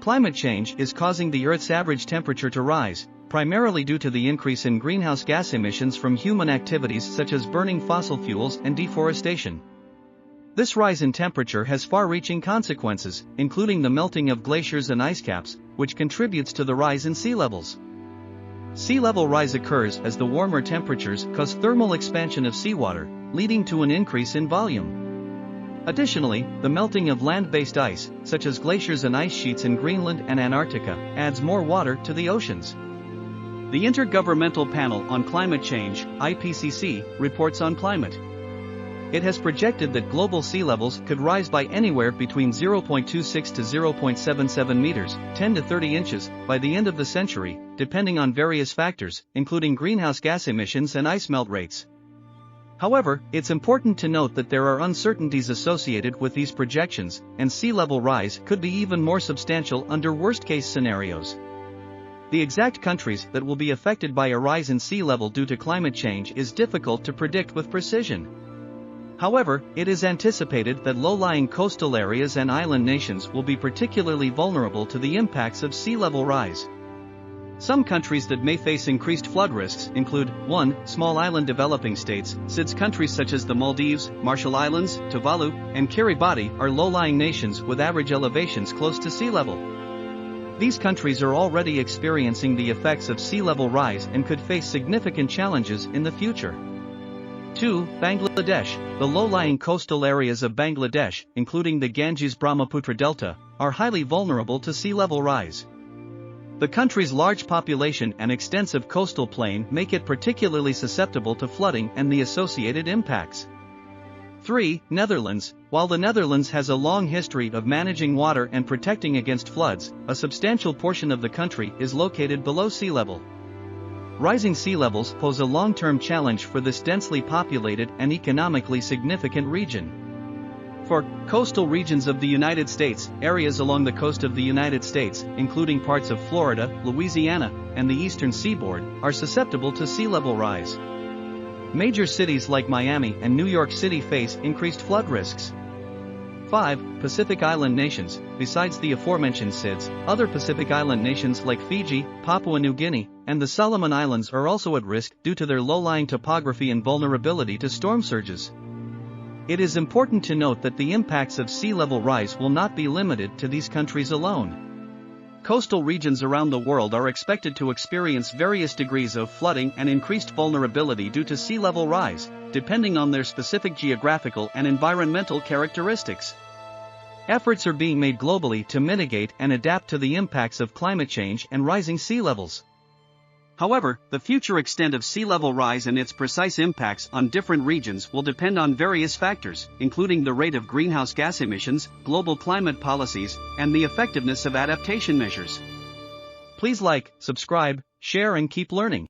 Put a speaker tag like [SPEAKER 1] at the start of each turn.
[SPEAKER 1] Climate change is causing the Earth's average temperature to rise, primarily due to the increase in greenhouse gas emissions from human activities such as burning fossil fuels and deforestation. This rise in temperature has far-reaching consequences, including the melting of glaciers and ice caps, which contributes to the rise in sea levels. Sea level rise occurs as the warmer temperatures cause thermal expansion of seawater, leading to an increase in volume. Additionally, the melting of land-based ice, such as glaciers and ice sheets in Greenland and Antarctica, adds more water to the oceans. The Intergovernmental Panel on Climate Change, IPCC, reports on climate. It has projected that global sea levels could rise by anywhere between 0.26 to 0.77 meters, 10 to 30 inches, by the end of the century, depending on various factors, including greenhouse gas emissions and ice melt rates. However, it's important to note that there are uncertainties associated with these projections, and sea level rise could be even more substantial under worst-case scenarios. The exact countries that will be affected by a rise in sea level due to climate change is difficult to predict with precision. However, it is anticipated that low-lying coastal areas and island nations will be particularly vulnerable to the impacts of sea level rise. Some countries that may face increased flood risks include 1. Small island developing states. SIDS countries such as the Maldives, Marshall Islands, Tuvalu, and Kiribati are low-lying nations with average elevations close to sea level. These countries are already experiencing the effects of sea level rise and could face significant challenges in the future. 2. Bangladesh. The low-lying coastal areas of Bangladesh, including the Ganges-Brahmaputra Delta, are highly vulnerable to sea level rise. The country's large population and extensive coastal plain make it particularly susceptible to flooding and the associated impacts. 3. Netherlands. While the Netherlands has a long history of managing water and protecting against floods, a substantial portion of the country is located below sea level. Rising sea levels pose a long-term challenge for this densely populated and economically significant region. For coastal regions of the United States, areas along the coast of the United States, including parts of Florida, Louisiana, and the eastern seaboard, are susceptible to sea level rise. Major cities like Miami and New York City face increased flood risks. 5. Pacific Island nations. Besides the aforementioned SIDS, other Pacific Island nations like Fiji, Papua New Guinea, and the Solomon Islands are also at risk due to their low-lying topography and vulnerability to storm surges. It is important to note that the impacts of sea level rise will not be limited to these countries alone. Coastal regions around the world are expected to experience various degrees of flooding and increased vulnerability due to sea level rise, depending on their specific geographical and environmental characteristics. Efforts are being made globally to mitigate and adapt to the impacts of climate change and rising sea levels. However, the future extent of sea level rise and its precise impacts on different regions will depend on various factors, including the rate of greenhouse gas emissions, global climate policies, and the effectiveness of adaptation measures. Please like, subscribe, share, and keep learning.